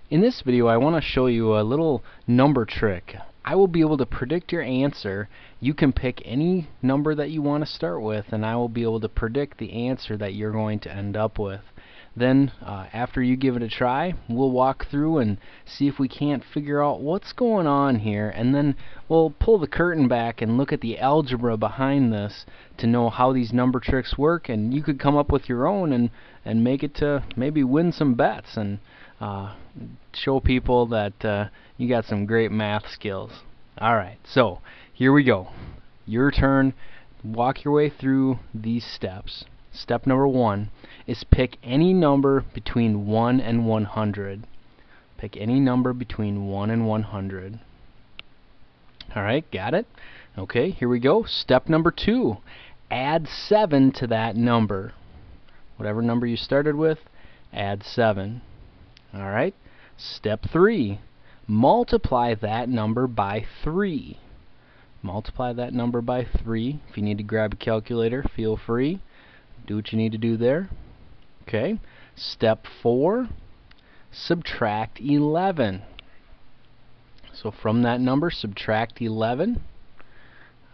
In this video I want to show you a little number trick. I will be able to predict your answer. You can pick any number that you want to start with and I will be able to predict the answer that you're going to end up with. Then after you give it a try, we'll walk through and see if we can't figure out what's going on here, and then we'll pull the curtain back and look at the algebra behind this to know how these number tricks work, and you could come up with your own and make it to maybe win some bets and show people that you got some great math skills. Alright, so here we go. Your turn. Walk your way through these steps. Step number 1 is pick any number between 1 and 100. Pick any number between 1 and 100. Alright, got it? Okay, here we go. Step number 2. Add 7 to that number. Whatever number you started with, add 7. Alright. Step 3. Multiply that number by 3. Multiply that number by 3. If you need to grab a calculator, feel free. Do what you need to do there. Okay. Step 4. Subtract 11. So from that number, subtract 11.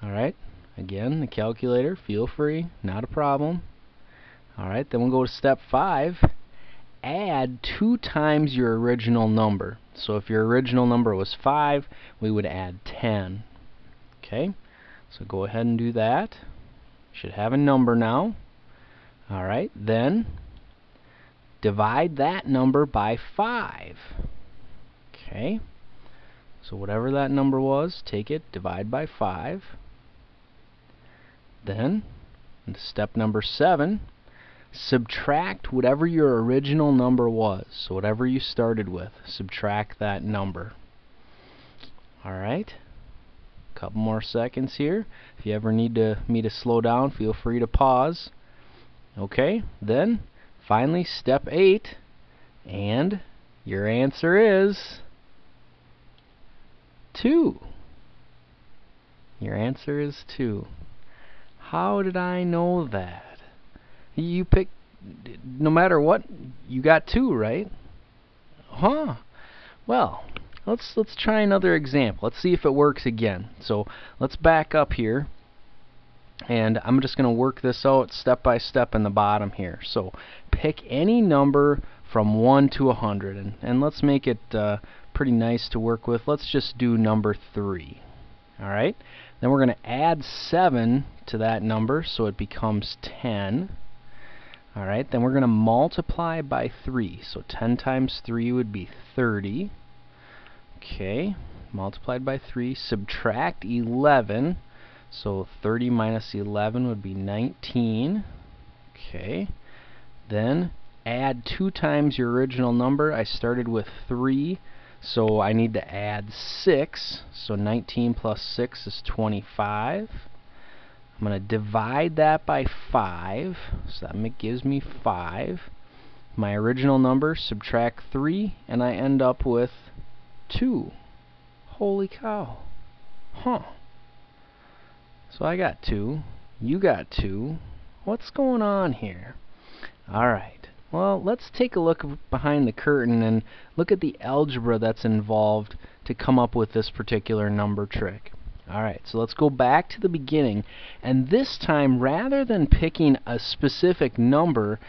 Alright. Again, the calculator, feel free. Not a problem. Alright, then we'll go to step 5. Add 2 times your original number. So if your original number was 5, we would add 10. Okay. So go ahead and do that. Should have a number now. Alright, then divide that number by 5. Okay, so whatever that number was, take it, divide by 5. Then, into step number 7, subtract whatever your original number was. So whatever you started with, subtract that number. Alright, a couple more seconds here. If you ever need me to slow down, feel free to pause. Okay, then finally step 8, and your answer is 2. Your answer is 2. How did I know that? You picked, no matter what, you got 2, right? Huh. Well, let's try another example. Let's see if it works again. So let's back up here. And I'm just going to work this out step by step in the bottom here. So pick any number from 1 to 100. And let's make it pretty nice to work with. Let's just do number 3. Alright. Then we're going to add 7 to that number so it becomes 10. Alright. Then we're going to multiply by 3. So 10 times 3 would be 30. Okay. Multiplied by 3. Subtract 11. So 30 minus 11 would be 19. Okay. Then add 2 times your original number. I started with 3, so I need to add 6. So 19 plus 6 is 25. I'm going to divide that by 5. So that gives me 5. My original number, subtract 3, and I end up with 2. Holy cow. Huh. So I got 2, you got 2. What's going on here? Alright, well, let's take a look behind the curtain and look at the algebra that's involved to come up with this particular number trick. Alright, so let's go back to the beginning, and this time, rather than picking a specific number,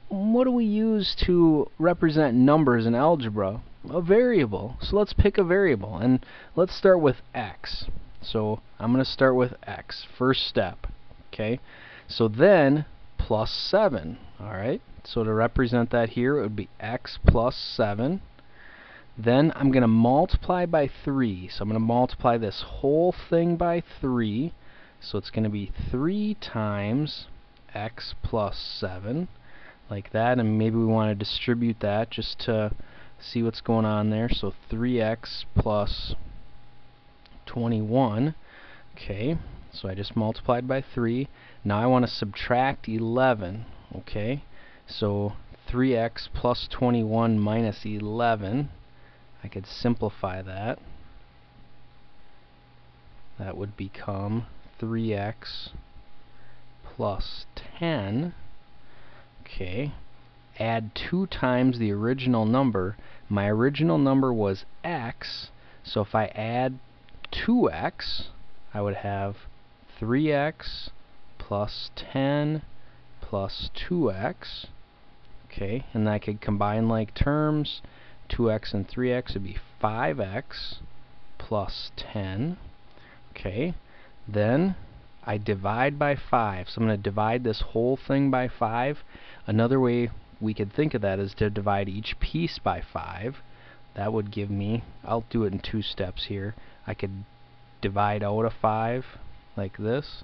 what do we use to represent numbers in algebra? A variable. So let's pick a variable, and let's start with x. So I'm going to start with x, first step. Okay, so then plus 7. Alright, so to represent that here, it would be x plus 7. Then I'm going to multiply by 3. So I'm going to multiply this whole thing by 3. So it's going to be 3 times x plus 7, like that. And maybe we want to distribute that just to see what's going on there. So 3x plus 21. Okay, so I just multiplied by 3. Now I want to subtract 11. Okay, so 3x plus 21 minus 11. I could simplify that. That would become 3x plus 10. Okay, add 2 times the original number. My original number was x, so if I add 2x, I would have 3x plus 10 plus 2x. Okay, and I could combine like terms. 2x and 3x would be 5x plus 10. Okay, then I divide by 5. So I'm going to divide this whole thing by 5. Another way we could think of that is to divide each piece by 5. That would give me, I'll do it in 2 steps here. I could divide out a 5 like this.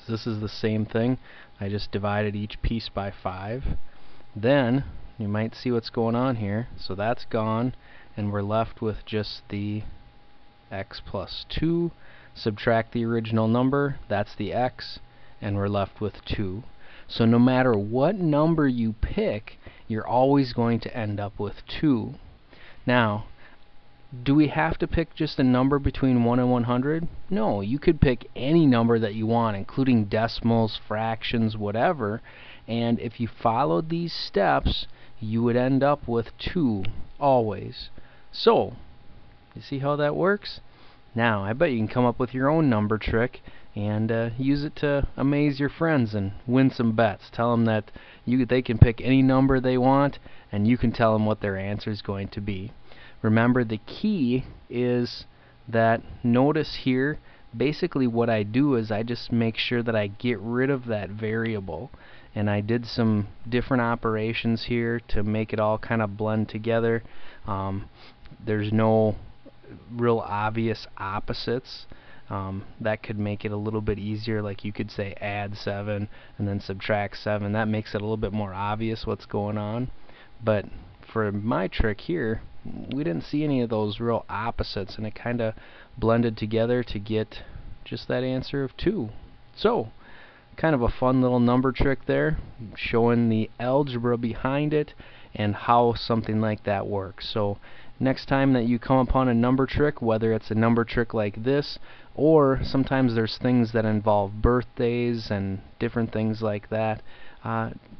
So this is the same thing. I just divided each piece by 5. Then you might see what's going on here. So that's gone, and we're left with just the x plus 2. Subtract the original number, that's the x, and we're left with 2. So no matter what number you pick, you're always going to end up with 2. Now, do we have to pick just a number between 1 and 100? No, you could pick any number that you want, including decimals, fractions, whatever, and if you followed these steps, you would end up with 2, always. So, you see how that works? Now, I bet you can come up with your own number trick and use it to amaze your friends and win some bets. Tell them that they can pick any number they want, and you can tell them what their answer is going to be. Remember, the key is that, notice here, basically what I do is I just make sure that I get rid of that variable. And I did some different operations here to make it all kind of blend together. There's no real obvious opposites. That could make it a little bit easier, like you could say add 7 and then subtract 7. That makes it a little bit more obvious what's going on. But for my trick here, we didn't see any of those real opposites, and it kind of blended together to get just that answer of 2. So, kind of a fun little number trick there, showing the algebra behind it and how something like that works. So next time that you come upon a number trick, whether it's a number trick like this, or sometimes there's things that involve birthdays and different things like that,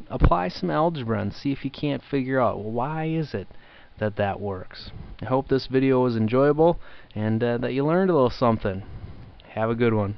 apply some algebra and see if you can't figure out, well, why is it that that works. I hope this video was enjoyable and that you learned a little something. Have a good one.